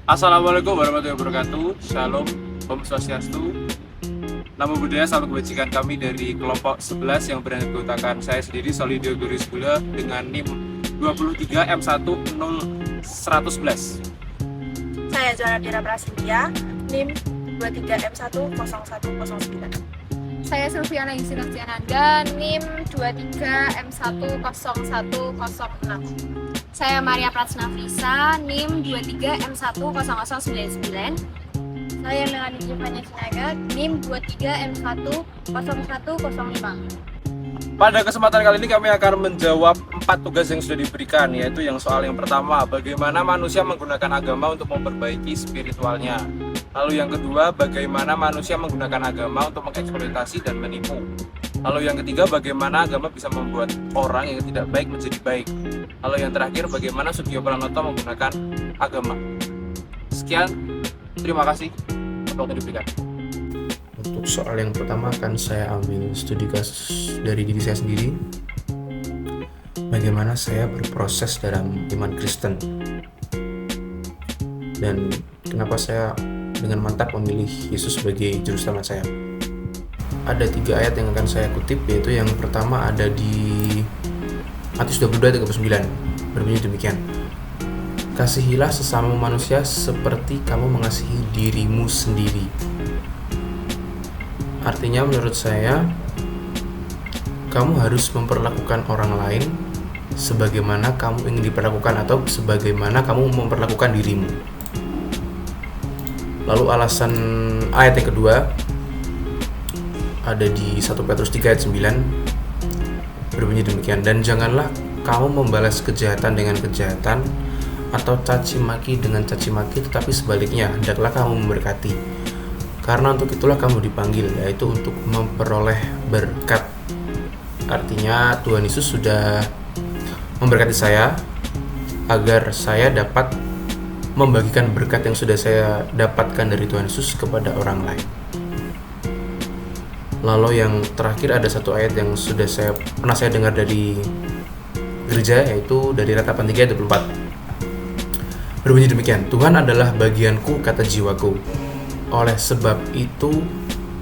Assalamualaikum warahmatullahi wabarakatuh. Shalom, Om Swastiastu. Namo Buddhaya, salam kebajikan kami dari kelompok 11 yang beranggotakan saya sendiri, Solidio Guris Gula, dengan NIM 23M10111. Saya Joanna Dira Prasetya, NIM 23M10109. Saya Silviana Yustinasiananda, NIM 23M10106. Saya Maria Pratsna Frisa, NIM 23M10099. Saya Melanie Jivanya Sinaga, NIM 23M10105. Pada kesempatan kali ini kami akan menjawab 4 tugas yang sudah diberikan, yaitu yang soal yang pertama, bagaimana manusia menggunakan agama untuk memperbaiki spiritualnya. Lalu yang kedua, bagaimana manusia menggunakan agama untuk mengeksploitasi dan menipu. Lalu yang ketiga, bagaimana agama bisa membuat orang yang tidak baik menjadi baik. Lalu yang terakhir, bagaimana Sugio Pranoto menggunakan agama. Sekian, terima kasih untuk waktu diberikan. Untuk soal yang pertama akan saya ambil studi kasus dari diri saya sendiri. Bagaimana saya berproses dalam iman Kristen. Dan kenapa saya dengan mantap memilih Yesus sebagai juru selamat saya. Ada 3 ayat yang akan saya kutip, yaitu yang pertama ada di Matius 22:39. Berbunyi demikian. Kasihilah sesama manusia seperti kamu mengasihi dirimu sendiri. Artinya menurut saya, kamu harus memperlakukan orang lain sebagaimana kamu ingin diperlakukan atau sebagaimana kamu memperlakukan dirimu. Lalu alasan ayat yang kedua ada di 1 Petrus 3 ayat 9. Berbunyi demikian, dan janganlah kamu membalas kejahatan dengan kejahatan atau caci maki dengan caci maki, tetapi sebaliknya hendaklah kamu memberkati. Karena untuk itulah kamu dipanggil, yaitu untuk memperoleh berkat. Artinya Tuhan Yesus sudah memberkati saya agar saya dapat membagikan berkat yang sudah saya dapatkan dari Tuhan Yesus kepada orang lain. Lalu yang terakhir ada satu ayat yang pernah saya dengar dari gereja, yaitu dari Ratapan 3 ayat 24. Berbunyi demikian, Tuhan adalah bagianku, kata jiwaku. Oleh sebab itu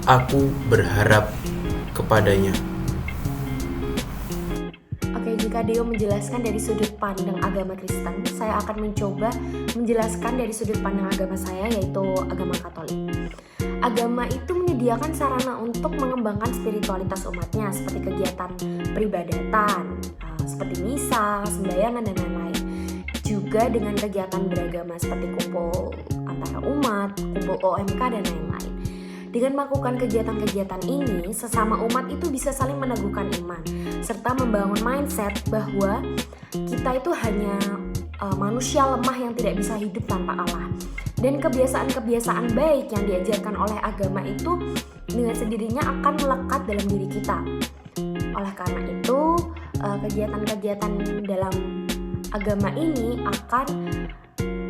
aku berharap kepadanya. Oke, jika Deo menjelaskan dari sudut pandang agama Kristen, saya akan mencoba menjelaskan dari sudut pandang agama saya, yaitu agama Katolik. Agama itu menyediakan sarana untuk mengembangkan spiritualitas umatnya, seperti kegiatan peribadatan, seperti misa, sembayangan, dan lain-lain. Juga dengan kegiatan beragama seperti kumpul antara umat, kumpul OMK, dan lain-lain. Dengan melakukan kegiatan-kegiatan ini, sesama umat itu bisa saling meneguhkan iman, serta membangun mindset bahwa kita itu hanya manusia lemah yang tidak bisa hidup tanpa Allah. Dan kebiasaan-kebiasaan baik yang diajarkan oleh agama itu dengan sendirinya akan melekat dalam diri kita. Oleh karena itu, kegiatan-kegiatan dalam agama ini akan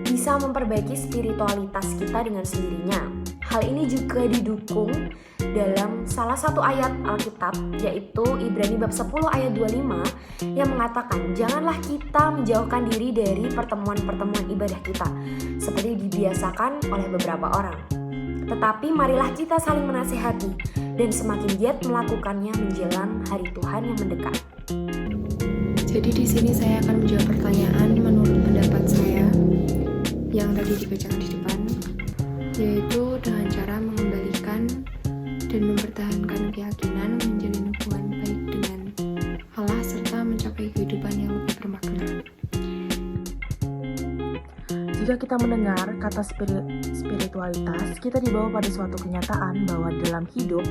bisa memperbaiki spiritualitas kita dengan sendirinya. Hal ini juga didukung dalam salah satu ayat Alkitab, yaitu Ibrani bab 10 ayat 25 yang mengatakan, janganlah kita menjauhkan diri dari pertemuan-pertemuan ibadah kita seperti dibiasakan oleh beberapa orang. Tetapi marilah kita saling menasihati dan semakin giat melakukannya menjelang hari Tuhan yang mendekat. Jadi di sini saya akan menjawab pertanyaan menurut pendapat saya yang tadi dibacakan di depan, yaitu dengan cara mengembalikan dan mempertahankan keyakinan, menjalin hubungan baik dengan Allah, serta mencapai kehidupan yang lebih bermakna. Jika kita mendengar kata spiritualitas, kita dibawa pada suatu kenyataan bahwa dalam hidup,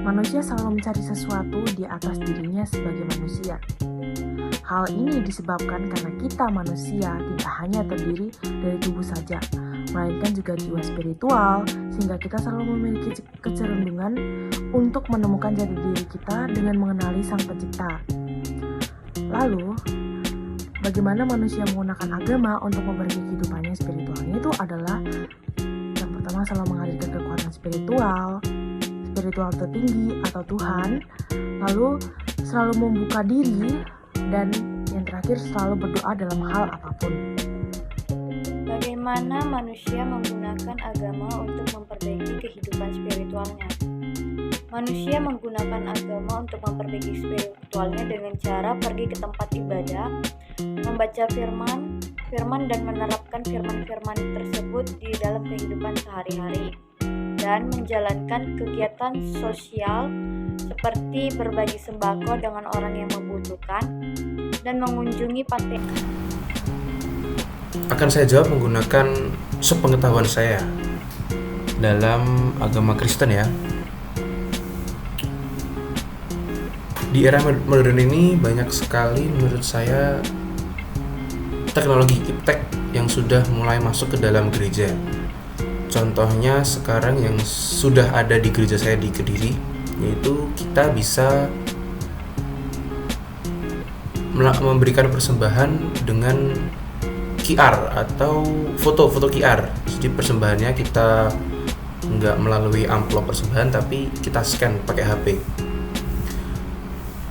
manusia selalu mencari sesuatu di atas dirinya sebagai manusia. Hal ini disebabkan karena kita manusia tidak hanya terdiri dari tubuh saja, melainkan juga jiwa spiritual, sehingga kita selalu memiliki kecenderungan untuk menemukan jati diri kita dengan mengenali Sang Pencipta. Lalu, bagaimana manusia menggunakan agama untuk memperbaiki kehidupannya spiritualnya itu adalah yang pertama selalu menghadirkan kekuatan spiritual tertinggi atau Tuhan, lalu selalu membuka diri, dan yang terakhir selalu berdoa dalam hal apapun. Bagaimana manusia menggunakan agama untuk memperbaiki kehidupan spiritualnya? Manusia menggunakan agama untuk memperbaiki spiritualnya dengan cara pergi ke tempat ibadah, membaca firman dan menerapkan firman-firman tersebut di dalam kehidupan sehari-hari, dan menjalankan kegiatan sosial seperti berbagi sembako dengan orang yang membutuhkan dan mengunjungi pantai. Akan saya jawab menggunakan sepengetahuan saya dalam agama Kristen ya. Di era modern ini banyak sekali menurut saya teknologi iptek yang sudah mulai masuk ke dalam gereja. Contohnya sekarang yang sudah ada di gereja saya di Kediri, yaitu kita bisa memberikan persembahan dengan QR atau foto QR. Jadi persembahannya kita nggak melalui amplop persembahan, tapi kita scan pakai HP.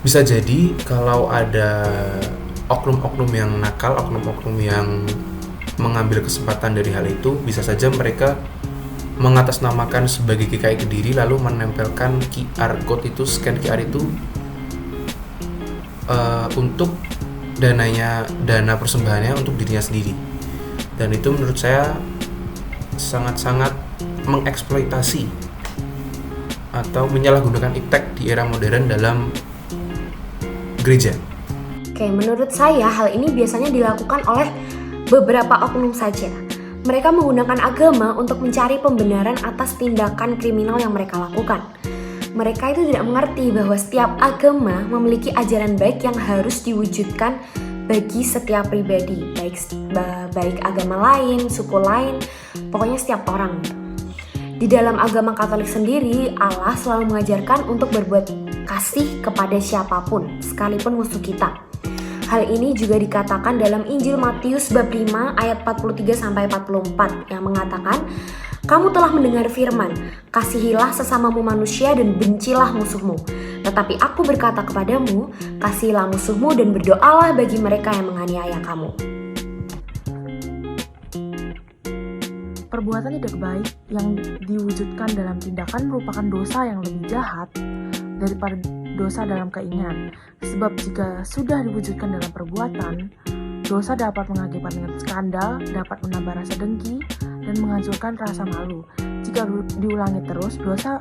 Bisa jadi kalau ada oknum-oknum yang nakal, oknum-oknum yang mengambil kesempatan dari hal itu, bisa saja mereka mengatasnamakan sebagai GKI Kediri lalu menempelkan QR code itu, scan QR itu untuk dana persembahannya untuk dirinya sendiri. Dan itu menurut saya sangat-sangat mengeksploitasi atau menyalahgunakan iptek di era modern dalam gereja. Oke, menurut saya hal ini biasanya dilakukan oleh beberapa oknum saja. Mereka menggunakan agama untuk mencari pembenaran atas tindakan kriminal yang mereka lakukan. Mereka itu tidak mengerti bahwa setiap agama memiliki ajaran baik yang harus diwujudkan bagi setiap pribadi, baik agama lain, suku lain, pokoknya setiap orang. Di dalam agama Katolik sendiri, Allah selalu mengajarkan untuk berbuat kasih kepada siapapun, sekalipun musuh kita. Hal ini juga dikatakan dalam Injil Matius bab 5 ayat 43-44 yang mengatakan, "Kamu telah mendengar firman, kasihilah sesamamu manusia dan bencilah musuhmu. Tetapi aku berkata kepadamu, kasihilah musuhmu dan berdoalah bagi mereka yang menganiaya kamu." Perbuatan tidak baik yang diwujudkan dalam tindakan merupakan dosa yang lebih jahat daripada dosa dalam keinginan. Sebab jika sudah diwujudkan dalam perbuatan, dosa dapat mengakibatkan skandal, dapat menambah rasa dengki, dan menghancurkan rasa malu. Jika diulangi terus, dosa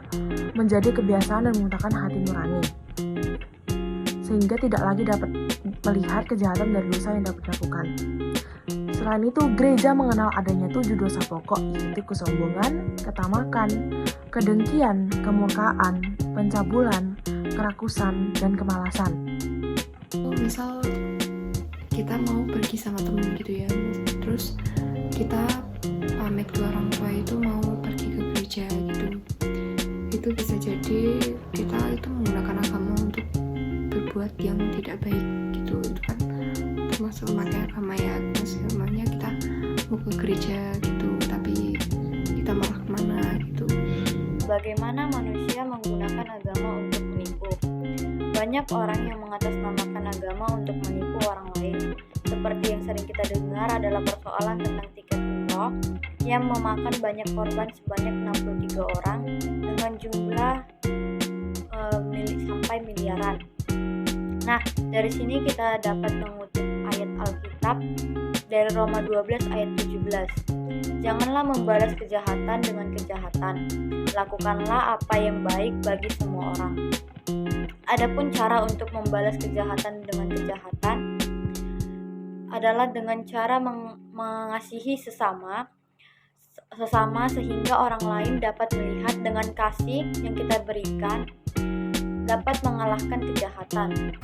menjadi kebiasaan dan memuntahkan hati nurani, sehingga tidak lagi dapat melihat kejahatan dari dosa yang dapat dilakukan. Selain itu, gereja mengenal adanya 7 dosa pokok, yaitu kesombongan, ketamakan, kedengkian, kemurkaan, pencabulan, kerakusan, dan kemalasan. Misal kita mau pergi sama temen gitu ya, terus kita pamit ke orang tua itu mau pergi ke gereja gitu. Itu bisa jadi kita itu menggunakan agama untuk berbuat yang tidak baik gitu. Itu kan termasuk memakai agama ya, maksudnya kita mau ke gereja gitu, tapi kita malah kemana gitu. Bagaimana manusia menggunakan agama untuk menipu? Banyak orang yang mengatasnamakan agama untuk menipu orang lain. Seperti yang sering kita dengar adalah persoalan tentang tiket umroh yang memakan banyak korban sebanyak 63 orang dengan jumlah sampai miliaran. Nah, dari sini kita dapat mengutip ayat Alkitab dari Roma 12 ayat 17. Janganlah membalas kejahatan dengan kejahatan. Lakukanlah apa yang baik bagi semua orang. Adapun cara untuk membalas kejahatan dengan kejahatan adalah dengan cara mengasihi sesama sehingga orang lain dapat melihat dengan kasih yang kita berikan dapat mengalahkan kejahatan.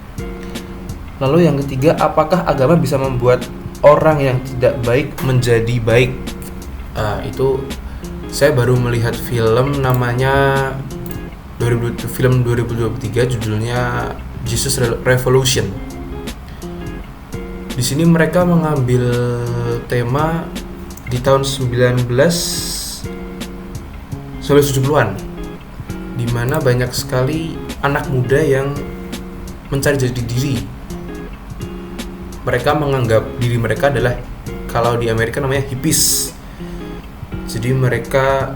Lalu yang ketiga, apakah agama bisa membuat orang yang tidak baik menjadi baik? Itu saya baru melihat film namanya film 2023, judulnya Jesus Revolution. Di sini mereka mengambil tema di tahun 1970-an, di mana banyak sekali anak muda yang mencari jati diri. Mereka menganggap diri mereka adalah kalau di Amerika namanya hippies. Jadi mereka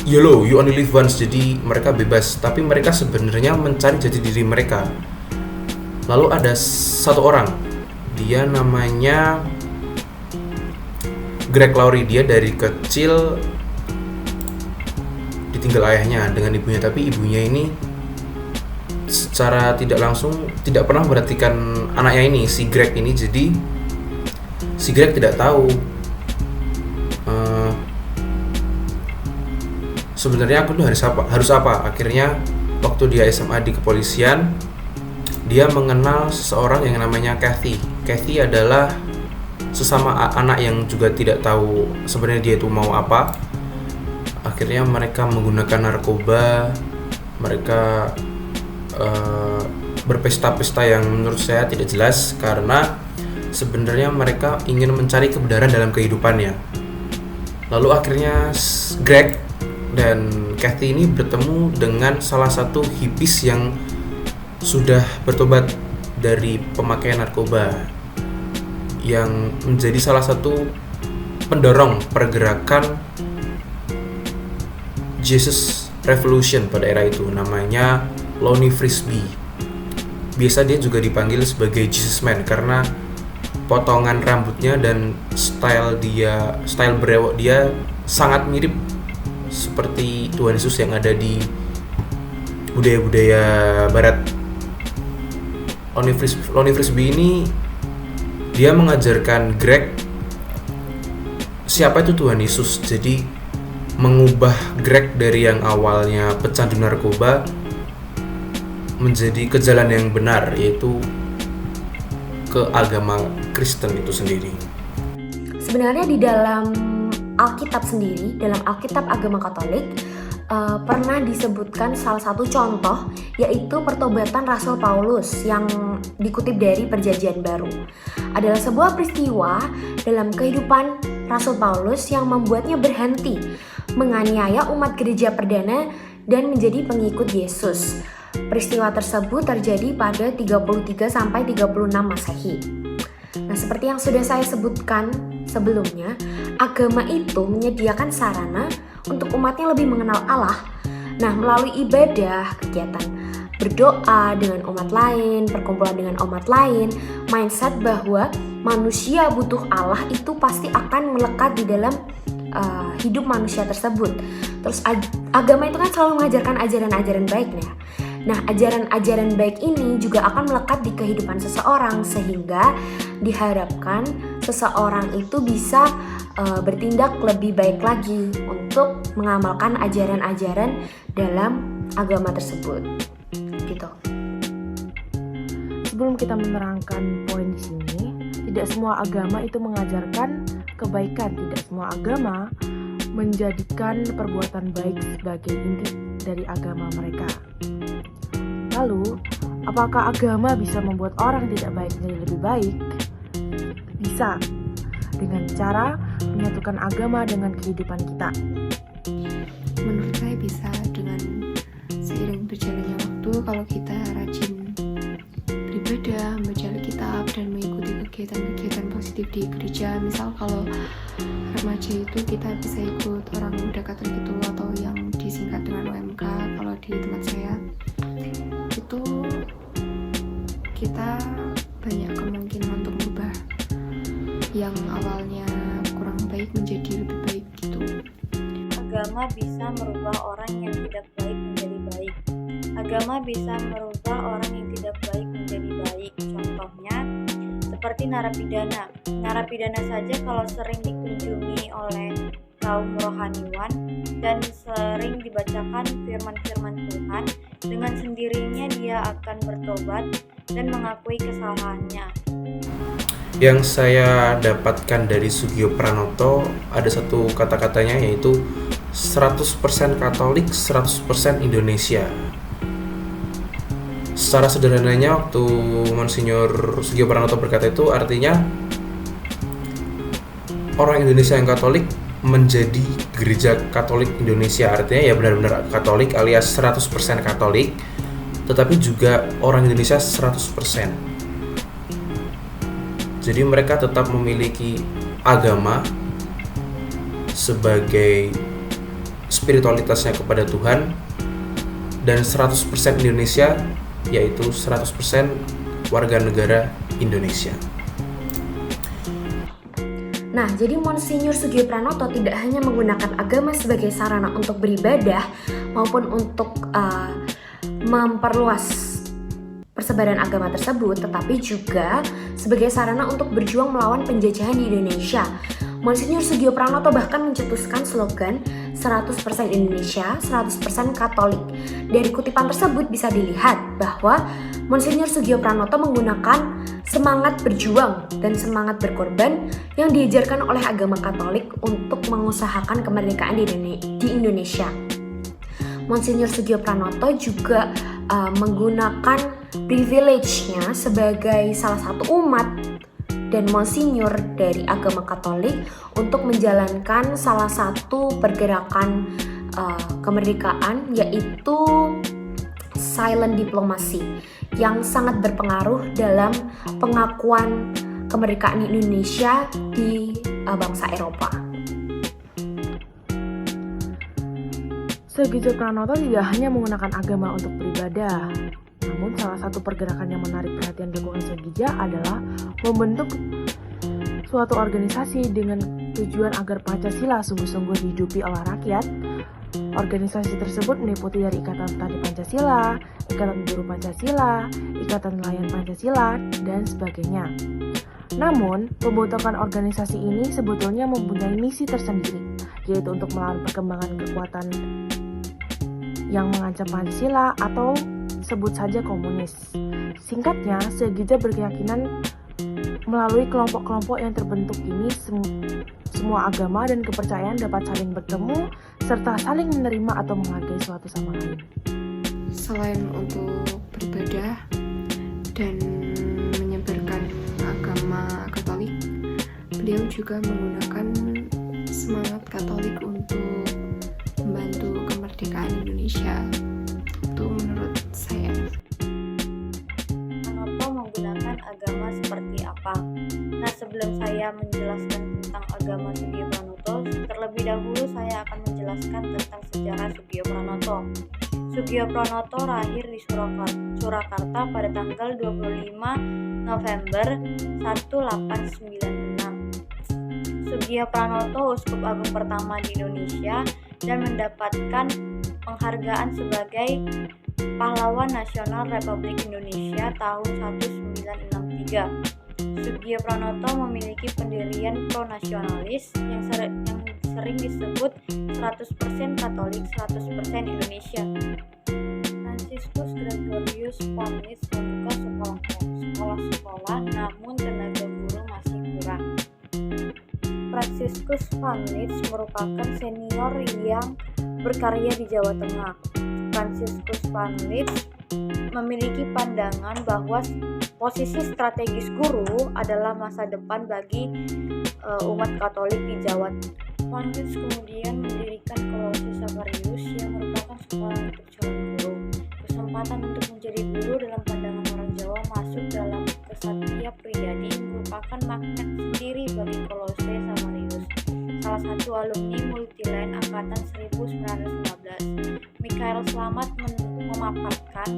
YOLO, you only live once, jadi mereka bebas, tapi mereka sebenarnya mencari jati diri mereka. Lalu ada satu orang, dia namanya Greg Laurie. Dia dari kecil ditinggal ayahnya dengan ibunya, tapi ibunya ini secara tidak langsung tidak pernah memperhatikan anaknya ini, si Greg ini. Jadi si Greg tidak tahu sebenarnya aku tuh harus apa. Akhirnya waktu dia SMA di kepolisian, dia mengenal seseorang yang namanya Kathy. Kathy adalah sesama anak yang juga tidak tahu sebenarnya dia itu mau apa. Akhirnya mereka menggunakan narkoba, mereka berpesta-pesta yang menurut saya tidak jelas, karena sebenarnya mereka ingin mencari kebenaran dalam kehidupannya. Lalu akhirnya Greg dan Kathy ini bertemu dengan salah satu hippies yang sudah bertobat dari pemakaian narkoba, yang menjadi salah satu pendorong pergerakan Jesus Revolution pada era itu, namanya Lonnie Frisbee. Biasa dia juga dipanggil sebagai Jesus Man karena potongan rambutnya dan style berewok dia sangat mirip seperti Tuhan Yesus yang ada di budaya-budaya barat. Lonnie Frisbee ini dia mengajarkan Greg siapa itu Tuhan Yesus. Jadi mengubah Greg dari yang awalnya pecandu narkoba menjadi ke jalan yang benar, yaitu ke agama Kristen itu sendiri. Sebenarnya di dalam Alkitab sendiri, dalam Alkitab agama Katolik, pernah disebutkan salah satu contoh, yaitu pertobatan Rasul Paulus yang dikutip dari Perjanjian Baru. Adalah sebuah peristiwa dalam kehidupan Rasul Paulus yang membuatnya berhenti menganiaya umat gereja perdana dan menjadi pengikut Yesus. Peristiwa tersebut terjadi pada 33 sampai 36 Masehi. Nah, seperti yang sudah saya sebutkan sebelumnya, agama itu menyediakan sarana untuk umatnya lebih mengenal Allah. Nah, melalui ibadah, kegiatan berdoa dengan umat lain, perkumpulan dengan umat lain, mindset bahwa manusia butuh Allah itu pasti akan melekat di dalam hidup manusia tersebut. Terus agama itu kan selalu mengajarkan ajaran-ajaran baik ya. Nah, ajaran-ajaran baik ini juga akan melekat di kehidupan seseorang, sehingga diharapkan seseorang itu bisa bertindak lebih baik lagi untuk mengamalkan ajaran-ajaran dalam agama tersebut. Gitu. Sebelum kita menerangkan poin di sini, tidak semua agama itu mengajarkan kebaikan. Tidak semua agama menjadikan perbuatan baik sebagai inti dari agama mereka. Lalu, apakah agama bisa membuat orang tidak baik menjadi lebih baik? Bisa, dengan cara menyatukan agama dengan kehidupan kita. Menurut saya bisa, dengan seiring berjalannya waktu, kalau kita rajin beribadah, membaca Alkitab, dan mengikuti kegiatan-kegiatan positif di gereja. Misal kalau remaja itu kita bisa ikut orang muda Katolik itu, atau yang disingkat dengan OMK kalau di tempat saya, itu kita banyak kemungkinan untuk mengubah yang awalnya kurang baik menjadi lebih baik gitu. Agama bisa merubah orang yang tidak baik menjadi baik. Agama bisa merubah orang yang tidak baik menjadi baik. Contohnya seperti narapidana. Narapidana saja kalau sering dikunjungi oleh kaum rohaniwan dan sering dibacakan firman-firman Tuhan, dengan sendirinya dia akan bertobat dan mengakui kesalahannya. Yang saya dapatkan dari Sugio Pranoto ada satu kata-katanya, yaitu 100% Katolik, 100% Indonesia. Secara sederhananya waktu Monsinyur Sugio Pranoto berkata itu artinya orang Indonesia yang Katolik menjadi gereja Katolik Indonesia, artinya ya benar-benar Katolik alias 100% Katolik, tetapi juga orang Indonesia 100%. Jadi mereka tetap memiliki agama sebagai spiritualitasnya kepada Tuhan, dan 100% Indonesia, yaitu 100% warga negara Indonesia. Nah, jadi Monsinyur Sugio Pranoto tidak hanya menggunakan agama sebagai sarana untuk beribadah maupun untuk memperluas persebaran agama tersebut, tetapi juga sebagai sarana untuk berjuang melawan penjajahan di Indonesia. Monsinyur Sugio Pranoto bahkan mencetuskan slogan 100% Indonesia, 100% Katolik. Dari kutipan tersebut bisa dilihat bahwa Monsinyur Sugio Pranoto menggunakan semangat berjuang dan semangat berkorban yang diajarkan oleh agama Katolik untuk mengusahakan kemerdekaan di Indonesia. Monsinyur Sugio Pranoto juga menggunakan privilege-nya sebagai salah satu umat dan monsinyur dari agama Katolik untuk menjalankan salah satu pergerakan kemerdekaan, yaitu silent diplomacy, yang sangat berpengaruh dalam pengakuan kemerdekaan Indonesia di bangsa Eropa. Sugio Pranoto tidak hanya menggunakan agama untuk beribadah, namun salah satu pergerakan yang menarik perhatian lingkungan Sugija adalah membentuk suatu organisasi dengan tujuan agar Pancasila sungguh-sungguh dihidupi oleh rakyat. Organisasi tersebut meliputi dari Ikatan Petani Pancasila, Ikatan Buruh Pancasila, Ikatan Nelayan Pancasila, dan sebagainya. Namun, pembentukan organisasi ini sebetulnya mempunyai misi tersendiri, yaitu untuk melawan perkembangan kekuatan yang mengancam Pancasila atau sebut saja komunis. Singkatnya, Sugija berkeyakinan melalui kelompok-kelompok yang terbentuk ini semua agama dan kepercayaan dapat saling bertemu serta saling menerima atau menghargai suatu sama lain. Selain untuk beribadah dan menyebarkan agama Katolik, beliau juga menggunakan semangat Katolik untuk membantu kemerdekaan Indonesia. Itu menurut saya. Pranoto menggunakan agama seperti apa? Nah, sebelum saya menjelaskan tentang agama Sugio Pranoto, terlebih dahulu saya akan menjelaskan tentang sejarah Sugio Pranoto. Sugio Pranoto lahir di Surakarta pada tanggal 25 November 1896. Sugio Pranoto uskup agung pertama di Indonesia dan mendapatkan penghargaan sebagai Pahlawan Nasional Republik Indonesia tahun 1963. Sugio Pranoto memiliki pendirian pro-nasionalis yang sering disebut 100% Katolik, 100% Indonesia. Franciscus Gregorius Pamlitz membuka sekolah-sekolah, namun tenaga guru masih kurang. Franciscus Pamlitz merupakan senior yang berkarya di Jawa Tengah. Franciscus Pamlitz memiliki pandangan bahwa posisi strategis guru adalah masa depan bagi umat Katolik di Jawa. Pamlitz kemudian mendirikan Kolose Savarius yang merupakan sekolah untuk calon guru. Kesempatan untuk menjadi guru dalam pandangan orang Jawa masuk dalam kesatria Priyadi merupakan magnet sendiri bagi Kolose Savarius. Salah satu alumni Multiland angkatan 1915, Michael Slamet memaparkan,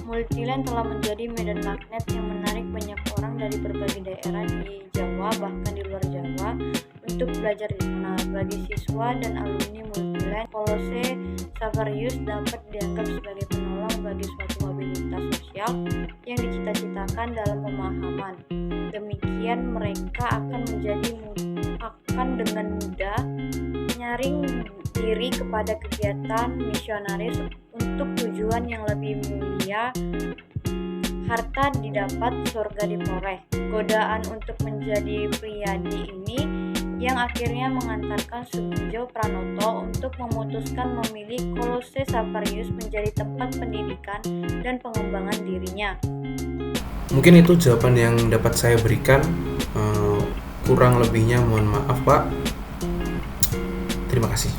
Multiland telah menjadi medan magnet yang menarik banyak orang dari berbagai daerah di Jawa bahkan di luar Jawa untuk belajar di sana. Bagi siswa dan alumni Multiland, Kolose Savarius dapat dianggap sebagai penolong bagi suatu mobilitas sosial yang dicita-citakan dalam pemahaman. Demikian mereka akan dengan mudah menyaring diri kepada kegiatan misionaris untuk tujuan yang lebih mulia, harta didapat, surga diperoleh. Godaan untuk menjadi Priyadi ini yang akhirnya mengantarkan Sugio Pranoto untuk memutuskan memilih Kolose Savarius menjadi tempat pendidikan dan pengembangan dirinya. Mungkin itu jawaban yang dapat saya berikan. Kurang lebihnya mohon maaf Pak. Terima kasih.